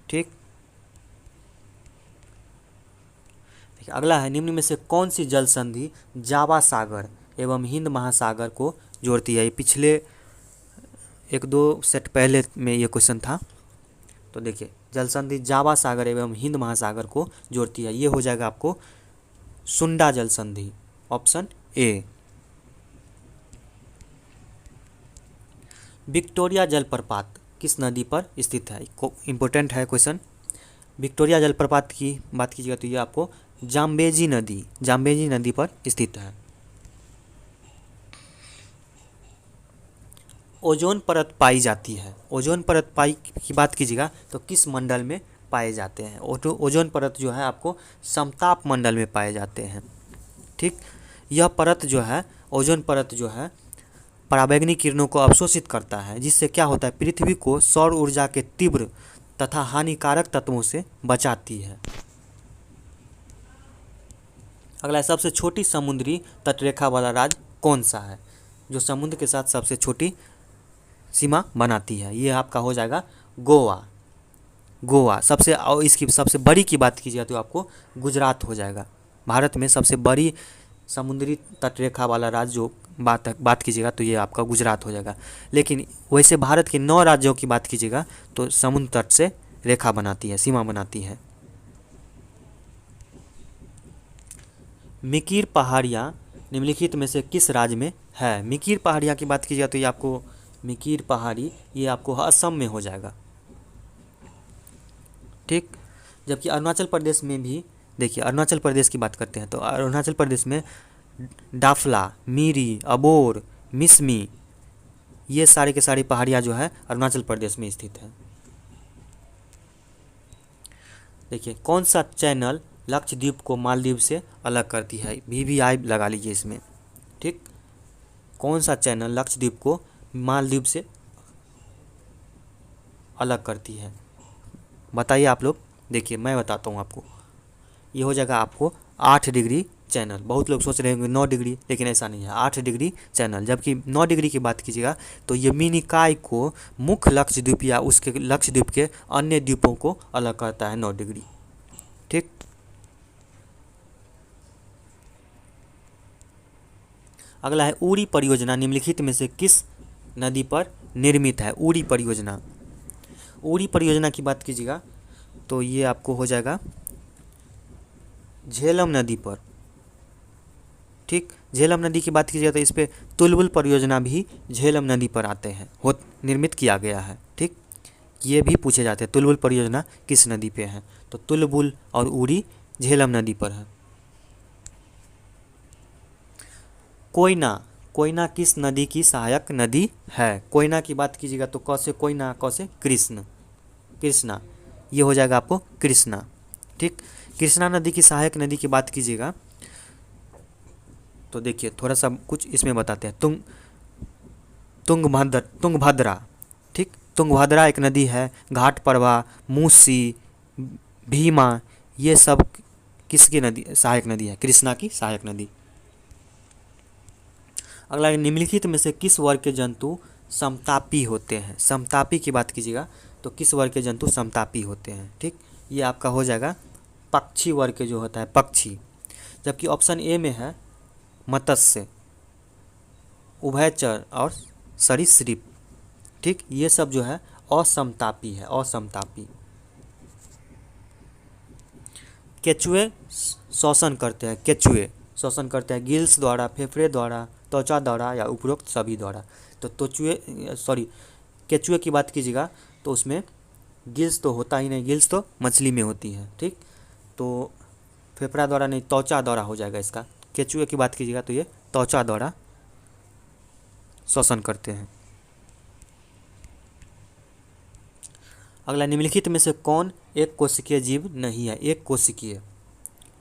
ठीक। देखिए अगला है निम्न में से कौन सी जल संधि जावा सागर एवं हिंद महासागर को जोड़ती है? ये पिछले 1-2 सेट पहले में ये क्वेश्चन था। तो देखिए जल संधि जावा सागर एवं हिंद महासागर को जोड़ती है, ये हो जाएगा आपको सुंडा जल संधि, ऑप्शन ए। विक्टोरिया जलप्रपात किस नदी पर स्थित है? इम्पोर्टेंट है क्वेश्चन। विक्टोरिया जलप्रपात की बात कीजिएगा तो ये आपको जाम्बेजी नदी पर स्थित है। ओजोन परत पाई जाती है। ओजोन परत की बात कीजिएगा तो किस मंडल में पाए जाते हैं? ओजोन परत जो है आपको समताप मंडल में पाए जाते हैं, ठीक। यह परत जो है, ओजोन परत जो है पराबैंगनी किरणों को अवशोषित करता है, जिससे क्या होता है पृथ्वी को सौर ऊर्जा के तीव्र तथा हानिकारक तत्वों से बचाती है। अगला सबसे छोटी समुद्री तटरेखा वाला राज्य कौन सा है? जो समुद्र के साथ सबसे छोटी सीमा बनाती है, ये आपका हो जाएगा गोवा। इसकी सबसे बड़ी की बात कीजिए तो आपको गुजरात हो जाएगा। भारत में सबसे बड़ी समुद्री तटरेखा वाला राज्य जो बात कीजिएगा तो ये आपका गुजरात हो जाएगा। लेकिन वैसे भारत के 9 राज्यों की बात कीजिएगा तो समुद्र तट से रेखा बनाती है, सीमा बनाती है। मिकिर पहाड़ियाँ निम्नलिखित में से किस राज्य में है? मिकिर पहाड़ियाँ की बात कीजिएगा तो ये आपको मिकिर पहाड़ी ये आपको असम में हो जाएगा, ठीक। जबकि अरुणाचल प्रदेश में भी, देखिए अरुणाचल प्रदेश की बात करते हैं तो अरुणाचल प्रदेश में डाफला, मिरी, अबोर, मिसमी ये सारी के सारी पहाड़ियाँ जो है अरुणाचल प्रदेश में स्थित है। देखिए कौन सा चैनल लक्षद्वीप को मालदीव से अलग करती है? VVI लगा लीजिए इसमें, ठीक। कौन सा चैनल लक्षद्वीप को मालदीव से अलग करती है? बताइए आप लोग। देखिए मैं बताता हूँ आपको, ये हो जाएगा आपको 8 डिग्री चैनल। बहुत लोग सोच रहे होंगे 9 डिग्री, लेकिन ऐसा नहीं है, 8 डिग्री चैनल। जबकि 9 डिग्री की बात कीजिएगा तो ये मिनिकॉय को मुख्य लक्षद्वीप या उसके लक्षद्वीप के अन्य द्वीपों को अलग करता है 9 डिग्री, ठीक। अगला है उरी परियोजना निम्नलिखित में से किस नदी पर निर्मित है? उरी परियोजना। उरी परियोजना की बात कीजिएगा तो ये आपको हो जाएगा झेलम नदी पर। ठीक, झेलम नदी की बात कीजिएगा तो इस पे तुलबुल परियोजना भी झेलम नदी पर आते हैं, हो निर्मित किया गया है। ठीक, ये भी पूछे जाते हैं तुलबुल परियोजना किस नदी पे है, तो तुलबुल और उरी झेलम नदी पर है। कोयना, कोयना किस नदी की सहायक नदी है? कोयना की बात कीजिएगा तो क से कोयना, क से कृष्ण, कृष्णा, ये हो जाएगा आपको कृष्णा। ठीक, कृष्णा नदी की सहायक नदी की बात कीजिएगा तो देखिए थोड़ा सा कुछ इसमें बताते हैं। तुंगभद्रा। ठीक, तुंगभद्रा एक नदी है, घाटप्रभा, मूसी, भीमा, ये सब किसकी नदी सहायक नदी है? कृष्णा की सहायक नदी। अगला, निम्नलिखित में से किस वर्ग के जंतु समतापी होते हैं? समतापी की बात कीजिएगा तो किस वर्ग के जंतु समतापी होते हैं? ठीक, ये आपका हो जाएगा पक्षी वर्ग के जो होता है पक्षी। जबकि ऑप्शन ए में है मत्स्य, उभयचर और सरीसृप। ठीक, ये सब जो है असमतापी है, असमतापी। केचुए श्वसन करते हैं, केचुए श्वसन करते हैं गिल्स द्वारा, फेफड़े द्वारा, त्वचा द्वारा या उपरोक्त सभी द्वारा। तो केचुए की बात कीजिएगा तो उसमें गिल्स तो होता ही नहीं, गिल्स तो मछली में होती है। ठीक, तो फेफड़ा द्वारा नहीं, त्वचा द्वारा हो जाएगा इसका। केचुए की बात कीजिएगा तो ये त्वचा द्वारा श्वसन करते हैं। अगला, निम्नलिखित में से कौन एक कोशिकीय जीव नहीं है? एक कोशिकीय।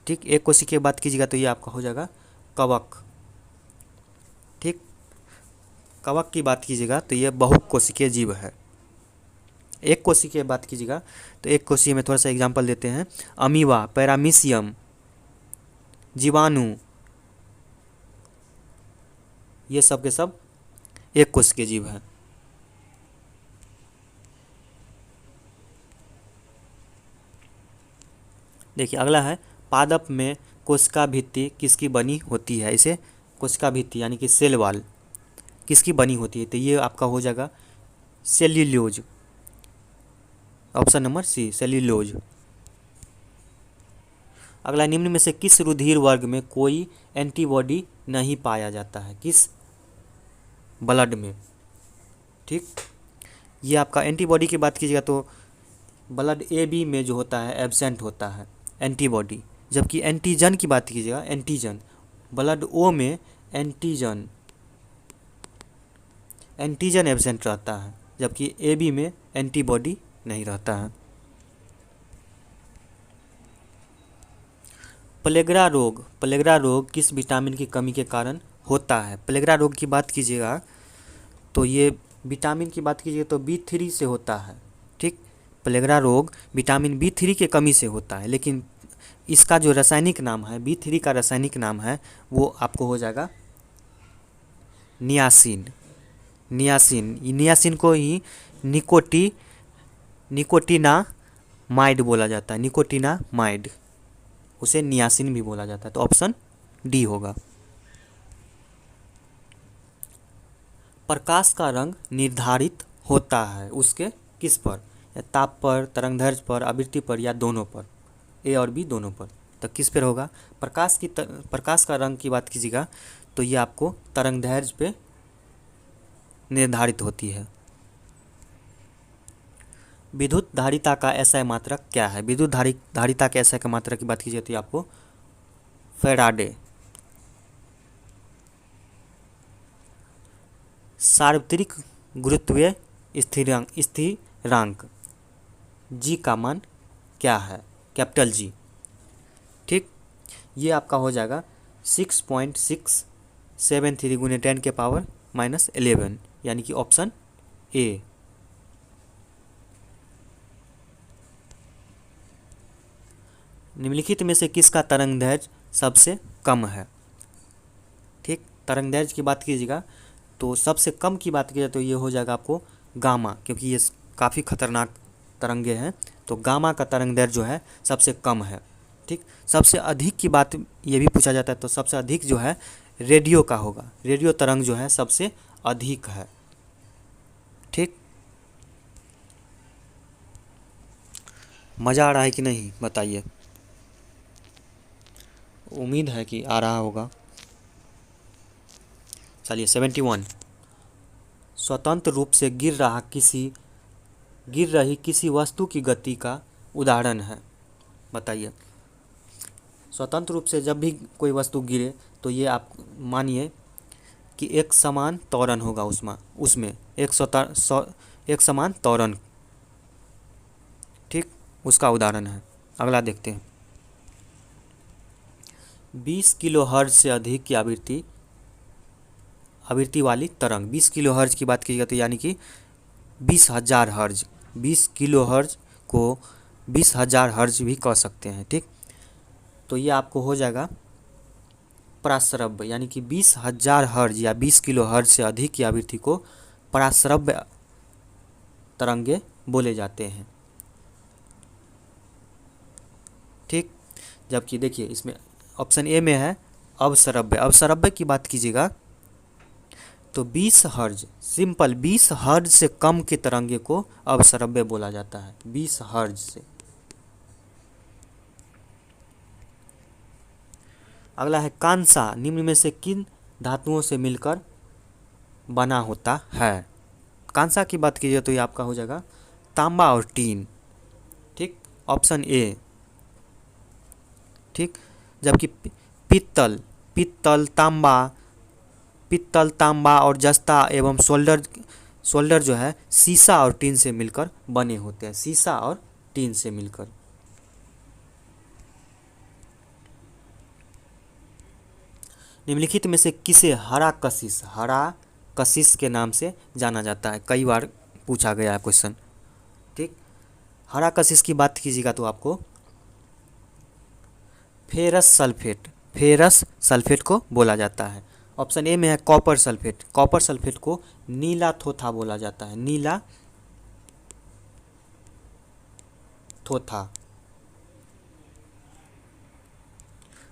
ठीक, एक कोशिकीय बात कीजिएगा तो ये आपका हो जाएगा कवक। ठीक, कवक की बात कीजिएगा तो ये बहुकोशिकीय जीव है। एक कोशिकीय बात कीजिएगा तो एक कोशिकीय में थोड़ा सा एग्जांपल देते हैं। अमीबा, पैरामीशियम, जीवाणु, ये सब के सब एक कोशिकीय जीव है। देखिए अगला है पादप में कोशिका भित्ति किसकी बनी होती है? इसे कोशिका भित्ति यानी कि सेल वॉल किसकी बनी होती है? तो ये आपका हो जाएगा cellulose, option number C, cellulose. अगला, निम्न में से किस रुधिर वर्ग में कोई एंटीबॉडी नहीं पाया जाता है? किस ब्लड में? ठीक, ये आपका एंटीबॉडी की बात कीजिएगा तो ब्लड ए बी में जो होता है एब्सेंट होता है एंटीबॉडी। जबकि एंटीजन की बात कीजिएगा, एंटीजन ब्लड ओ में एंटीजन एब्सेंट रहता है, जबकि ए बी में एंटीबॉडी नहीं रहता है। प्लेगरा रोग किस विटामिन की कमी के कारण होता है? प्लेगरा रोग की बात कीजिएगा तो ये विटामिन की बात कीजिए तो B3 से होता है। ठीक, प्लेगरा रोग विटामिन B3 के कमी से होता है, लेकिन इसका जो रासायनिक नाम है, B3 का रासायनिक नाम है वो आपको हो जाएगा नियासिन। नियासिन को ही निकोटिनामाइड बोला जाता है, निकोटिनामाइड, उसे नियासिन भी बोला जाता है। तो ऑप्शन डी होगा। प्रकाश का रंग निर्धारित होता है उसके किस पर? या ताप पर, तरंगदैर्घ्य पर, आवृत्ति पर या दोनों पर? ए और बी दोनों पर। तो किस पर होगा? प्रकाश का रंग की बात कीजिएगा तो ये आपको तरंगदैर्घ्य पे निर्धारित होती है। विद्युत धारिता का एसआई मात्रक क्या है? विद्युत धारिता के एसआई का मात्रक की बात कीजिए तो आपको फैराडे। सार्वत्रिक गुरुत्वीय स्थिरांक जी का मान क्या है? Capital G. ठीक, ये आपका हो जाएगा 6.673 गुने 10 के पावर -11 यानी कि ऑप्शन ए। निम्नलिखित में से किसका तरंगदैर्घ्य सबसे कम है? ठीक, तरंगदैर्घ्य की बात कीजिएगा तो सबसे कम की बात कीजिए तो ये हो जाएगा आपको गामा, क्योंकि ये काफ़ी खतरनाक तरंगे हैं, तो गामा का तरंगदैर्घ्य जो है सबसे कम है। ठीक, सबसे अधिक की बात ये भी पूछा जाता है तो सबसे अधिक जो है रेडियो का होगा। रेडियो तरंग जो है सबसे अधिक है। ठीक, मज़ा आ रहा है कि नहीं बताइए। उम्मीद है कि आ रहा होगा। चलिए 71, स्वतंत्र रूप से गिर रही किसी वस्तु की गति का उदाहरण है। बताइए, स्वतंत्र रूप से जब भी कोई वस्तु गिरे तो ये आप मानिए कि एक समान त्वरण होगा उसमें एक समान त्वरण। ठीक, उसका उदाहरण है। अगला देखते हैं। 20 किलो हर्ट्ज से अधिक की आवृत्ति वाली तरंग। 20 किलो हर्ट्ज की बात की जाती है, यानी कि 20,000 हर्ट्ज। 20 किलो हर्ट्ज को 20,000 हर्ट्ज भी कह सकते हैं। ठीक, तो ये आपको हो जाएगा पराश्रव्य, यानी कि 20,000 हर्ट्ज या 20 किलो हर्ट्ज से अधिक की आवृत्ति को पराश्रव्य तरंगे बोले जाते हैं। ठीक, जबकि देखिए इसमें ऑप्शन ए में है अवश्रव्य। अवश्रव्य की बात कीजिएगा तो 20 हर्ट्ज, सिंपल 20 हर्ट्ज से कम के तरंगे को अवश्रव्य बोला जाता है। 20 हर्ट्ज से। अगला है कांसा निम्न में से किन धातुओं से मिलकर बना होता है। कांसा की बात कीजिए तो ये आपका हो जाएगा तांबा और टीन। ठीक, ऑप्शन ए। ठीक, जबकि पित्तल तांबा और जस्ता एवं सोल्डर जो है सीसा और टीन से मिलकर बने होते हैं। सीसा और टीन से मिलकर। निम्नलिखित में से किसे हरा कशिश के नाम से जाना जाता है। कई बार पूछा गया है क्वेश्चन। ठीक, हरा कशिश की बात कीजिएगा तो आपको फेरस सल्फेट को बोला जाता है। ऑप्शन ए में है कॉपर सल्फेट। कॉपर सल्फेट को नीला थोथा बोला जाता है। नीला थोथा।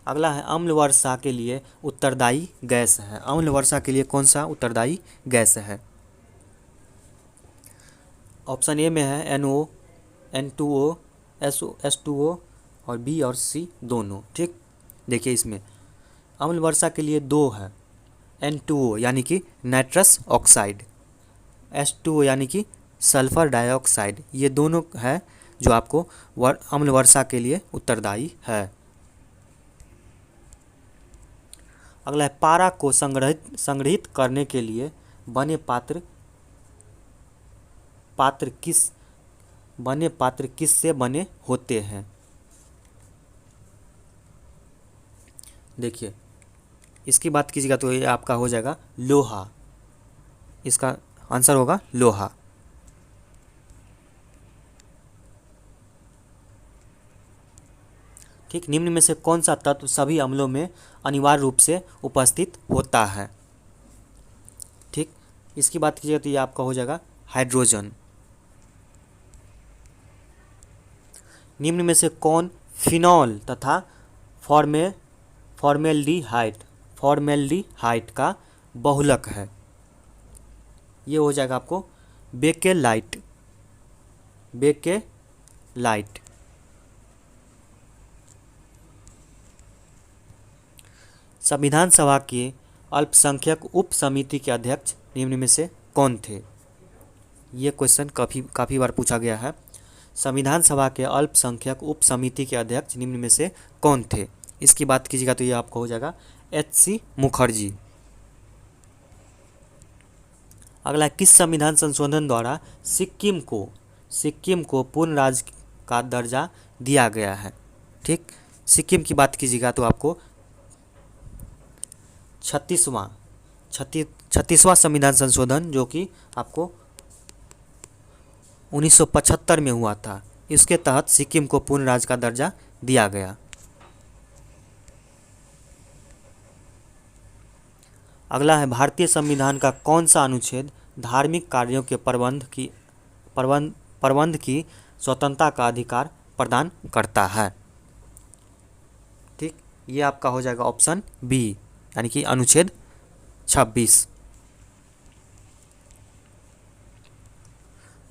अगला है अम्ल वर्षा के लिए उत्तरदायी गैस है। अम्ल वर्षा के लिए कौन सा उत्तरदायी गैस है। ऑप्शन ए में है NO, N2O, H2O और बी और सी दोनों। ठीक, देखिए इसमें अम्ल वर्षा के लिए दो है, N2O यानी कि नाइट्रस ऑक्साइड, H2O यानी कि सल्फर डाइऑक्साइड। ये दोनों है जो आपको अम्ल वर्षा के लिए उत्तरदायी है। अगला है पारा को संग्रहित करने के लिए बने पात्र किस से बने होते हैं। देखिए इसकी बात कीजिएगा तो ये आपका हो जाएगा लोहा। इसका आंसर होगा लोहा। ठीक, निम्न में से कौन सा तत्व सभी अम्लों में अनिवार्य रूप से उपस्थित होता है। ठीक, इसकी बात कीजिएगा तो ये आपका हो जाएगा हाइड्रोजन। निम्न में से कौन फिनॉल तथा फॉर्मेल्डिहाइड का बहुलक है। ये हो जाएगा आपको बेकेलाइट। संविधान सभा के अल्पसंख्यक उप समिति के अध्यक्ष निम्न में से कौन थे। ये क्वेश्चन काफ़ी बार पूछा गया है। संविधान सभा के अल्पसंख्यक उप समिति के अध्यक्ष निम्न में से कौन थे। इसकी बात कीजिएगा तो ये आपको हो जाएगा HC मुखर्जी। अगला किस संविधान संशोधन द्वारा सिक्किम को पूर्ण राज्य का दर्जा दिया गया है। ठीक, सिक्किम की बात कीजिएगा तो आपको 36वां संविधान संशोधन जो कि आपको 1975 में हुआ था, इसके तहत सिक्किम को पूर्ण राज्य का दर्जा दिया गया। अगला है भारतीय संविधान का कौन सा अनुच्छेद धार्मिक कार्यों के प्रबंध की स्वतंत्रता का अधिकार प्रदान करता है। ठीक, ये आपका हो जाएगा ऑप्शन बी। यानी कि अनुच्छेद 26।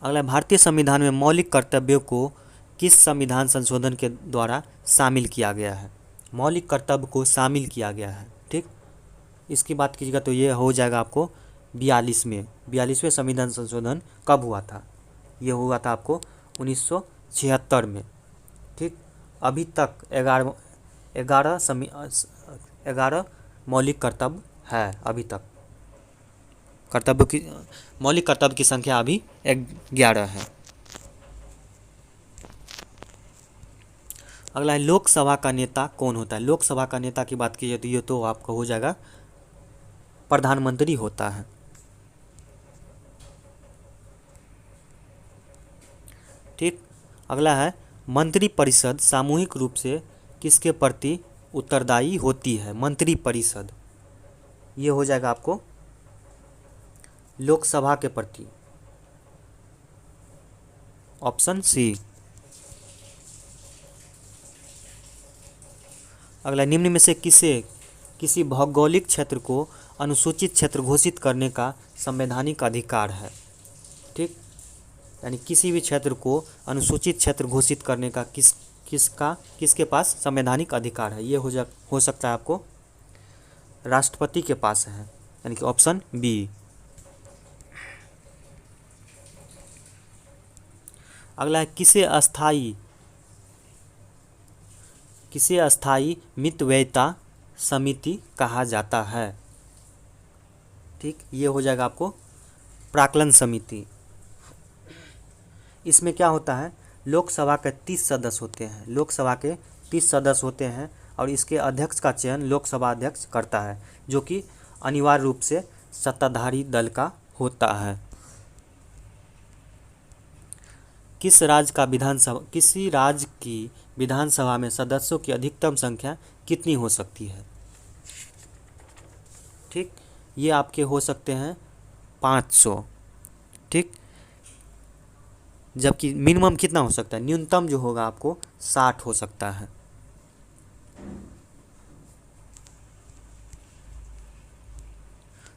अगला, भारतीय संविधान में मौलिक कर्तव्यों को किस संविधान संशोधन के द्वारा शामिल किया गया है? मौलिक कर्तव्य को शामिल किया गया है। ठीक, इसकी बात कीजिएगा तो ये हो जाएगा आपको 42वें संविधान संशोधन कब हुआ था? ये हुआ था आपको 1976 में। ठीक, अभी तक 11 मौलिक कर्तव्य है। अभी तक मौलिक कर्तव्य की संख्या अभी 11 है। अगला है, लोकसभा का नेता कौन होता है? लोकसभा का नेता की बात कीजिए तो ये तो आपका हो जाएगा प्रधानमंत्री होता है। ठीक, अगला है, मंत्रिपरिषद सामूहिक रूप से किसके प्रति उत्तरदायी होती है? मंत्रिपरिषद ये हो जाएगा आपको लोकसभा के प्रति, ऑप्शन सी। अगला, निम्न में से किसी भौगोलिक क्षेत्र को अनुसूचित क्षेत्र घोषित करने का संवैधानिक अधिकार है? ठीक, यानी किसी भी क्षेत्र को अनुसूचित क्षेत्र घोषित करने का किसके पास संवैधानिक अधिकार है? ये हो सकता है आपको राष्ट्रपति के पास है, यानी कि ऑप्शन बी। अगला है, किसे अस्थायी मितव्ययिता समिति कहा जाता है? ठीक, ये हो जाएगा आपको प्राक्कलन समिति। इसमें क्या होता है, लोकसभा के 30 सदस्य होते हैं। लोकसभा के 30 सदस्य होते हैं और इसके अध्यक्ष का चयन लोकसभा अध्यक्ष करता है, जो कि अनिवार्य रूप से सत्ताधारी दल का होता है। किसी राज्य की विधानसभा में सदस्यों की अधिकतम संख्या कितनी हो सकती है? ठीक, ये आपके हो सकते हैं 500। ठीक, जबकि मिनिमम कितना हो सकता है? न्यूनतम जो होगा आपको 60 हो सकता है।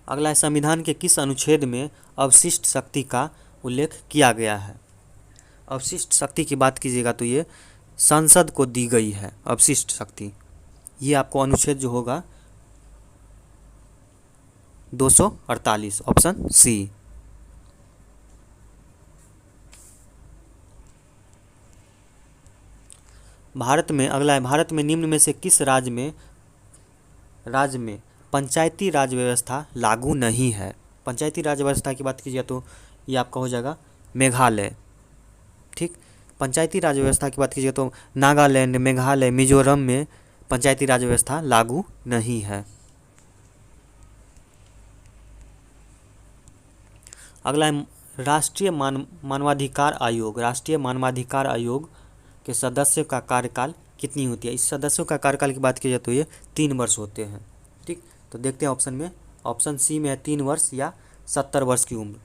अगला है, संविधान के किस अनुच्छेद में अवशिष्ट शक्ति का उल्लेख किया गया है? अवशिष्ट शक्ति की बात कीजिएगा तो ये संसद को दी गई है अवशिष्ट शक्ति। ये आपको अनुच्छेद जो होगा 248, ऑप्शन सी। अगला है, भारत में निम्न में से किस राज्य में पंचायती राज व्यवस्था लागू नहीं है? पंचायती राज व्यवस्था की बात कीजिए तो ये आपका हो जाएगा मेघालय। ठीक, पंचायती राज व्यवस्था की बात कीजिए तो नागालैंड, मेघालय, मिजोरम में पंचायती राज व्यवस्था लागू नहीं है। अगला है, राष्ट्रीय मानवाधिकार आयोग के सदस्यों का कार्यकाल कितनी होती है? इस सदस्यों का कार्यकाल की बात की जाए तो ये 3 वर्ष होते हैं। ठीक, तो देखते हैं ऑप्शन में, ऑप्शन सी में है 3 वर्ष या 70 वर्ष की उम्र।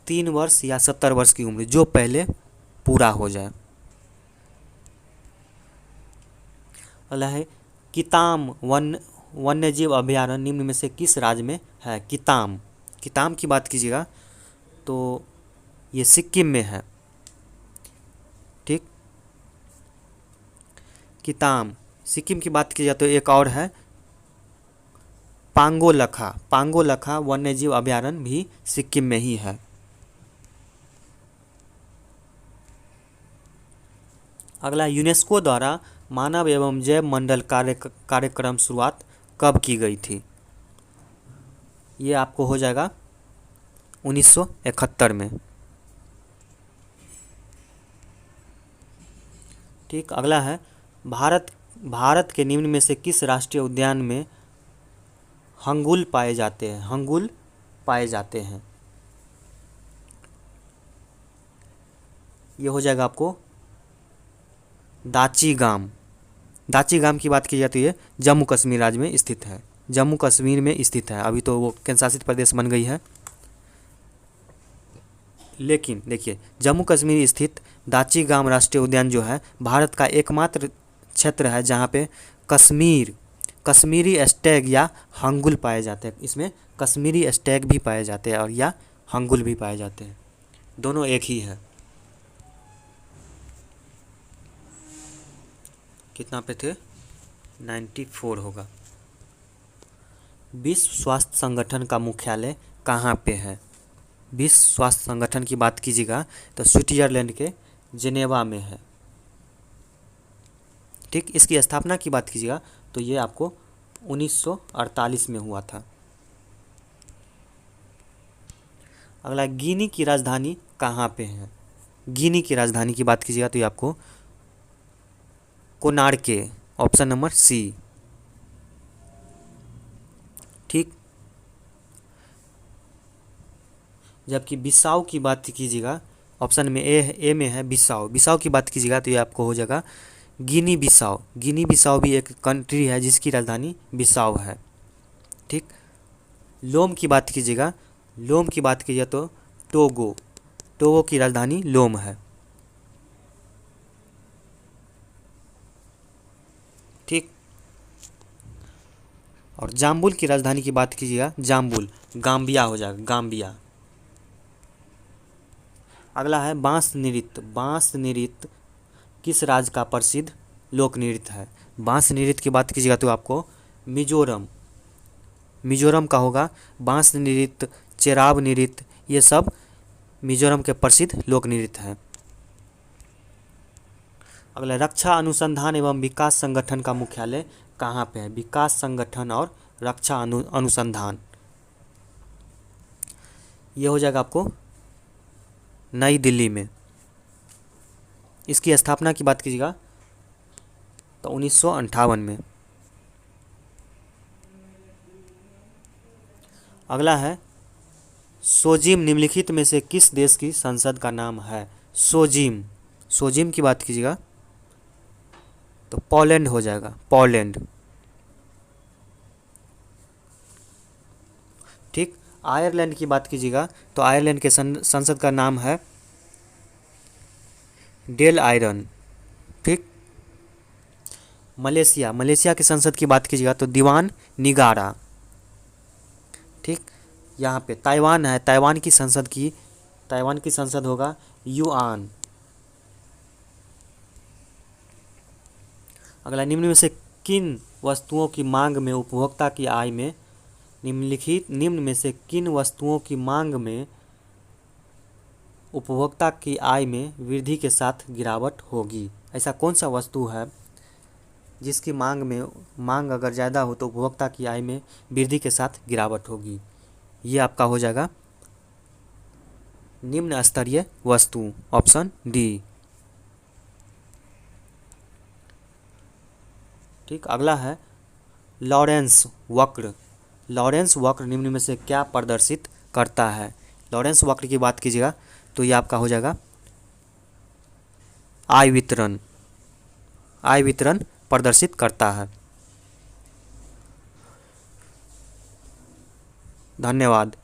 3 वर्ष या 70 वर्ष की उम्र, जो पहले पूरा हो जाए। अगला है, किताम वन्यजीव अभयारण्य निम्न में से किस राज्य में है? किताम की बात कीजिएगा तो ये सिक्किम में है। ठीक, किताम सिक्किम की बात की जाए तो एक और है पांगोलखा वन्यजीव अभयारण्य भी सिक्किम में ही है। अगला, यूनेस्को द्वारा मानव एवं जैव मंडल कार्यक्रम शुरुआत कब की गई थी? ये आपको हो जाएगा 1971 में। ठीक, अगला है, भारत के निम्न में से किस राष्ट्रीय उद्यान में हंगुल पाए जाते हैं? ये हो जाएगा आपको दाची गाम की बात की जाती है, जम्मू कश्मीर राज्य में स्थित है। जम्मू कश्मीर में स्थित है, अभी तो वो केंद्र शासित प्रदेश बन गई है। लेकिन देखिए, जम्मू कश्मीर स्थित दाची गाम राष्ट्रीय उद्यान जो है भारत का एकमात्र क्षेत्र है जहाँ पे कश्मीर कश्मीरी स्टैग या हंगुल पाए जाते हैं। इसमें कश्मीरी स्टैग भी पाए जाते हैं और या हंगुल भी पाए जाते हैं, दोनों एक ही है। कितना पे थे? 94 होगा। विश्व स्वास्थ्य संगठन का मुख्यालय कहाँ पे है? विश्व स्वास्थ्य संगठन की बात कीजिएगा तो स्विट्जरलैंड के जेनेवा में है। ठीक, इसकी स्थापना की बात कीजिएगा तो ये आपको 1948 में हुआ था। अगला, गिनी की राजधानी कहाँ पे है? गिनी की राजधानी की बात कीजिएगा तो ये आपको कोनार्के, ऑप्शन नंबर सी। ठीक, जबकि बिसाऊ की बात कीजिएगा, ऑप्शन में ए में है बिसाऊ। बिसाऊ की बात कीजिएगा तो ये आपको हो जाएगा गिनी बिसाऊ। गिनी बिसाऊ भी एक कंट्री है जिसकी राजधानी बिसाऊ है। ठीक, लोम की बात कीजिएगा, लोम की बात कीजिए तो टोगो। टोगो की राजधानी लोम है। ठीक, और जाम्बुल की राजधानी की बात कीजिएगा, जाम्बुल गाम्बिया हो जाएगा, गाम्बिया। अगला है बांस नृत्य। बांस नृत्य किस राज्य का प्रसिद्ध लोक नृत्य है? बांस नृत्य की बात कीजिएगा तो आपको मिजोरम, मिजोरम का होगा। बांस नृत्य, चेराब नृत्य, ये सब मिजोरम के प्रसिद्ध लोक नृत्य हैं। अगला, रक्षा अनुसंधान एवं विकास संगठन का मुख्यालय कहाँ पे है? विकास संगठन और रक्षा अनुसंधान, ये हो जाएगा आपको नई दिल्ली में। इसकी स्थापना की बात कीजिएगा तो 1958 में। अगला है सोजिम निम्नलिखित में से किस देश की संसद का नाम है? सोजिम, सोजिम की बात कीजिएगा तो पोलैंड हो जाएगा, पोलैंड। ठीक, आयरलैंड की बात कीजिएगा तो आयरलैंड के संसद का नाम है डेल आयरन। ठीक, मलेशिया, मलेशिया की संसद की बात कीजिएगा तो दीवान निगारा। ठीक, यहाँ पे ताइवान है, ताइवान की संसद होगा युआन। अगला, निम्न में से किन वस्तुओं की मांग में उपभोक्ता की आय में निम्न में से किन वस्तुओं की मांग में उपभोक्ता की आय में वृद्धि के साथ गिरावट होगी? ऐसा कौन सा वस्तु है जिसकी मांग अगर ज़्यादा हो तो उपभोक्ता की आय में वृद्धि के साथ गिरावट होगी? ये आपका हो जाएगा निम्न स्तरीय वस्तु, ऑप्शन डी। ठीक, अगला है लॉरेंस वक्र। लॉरेंस वक्र निम्न में से क्या प्रदर्शित करता है? लॉरेंस वक्र की बात कीजिएगा तो ये आपका हो जाएगा आय वितरण, आय वितरण प्रदर्शित करता है। धन्यवाद।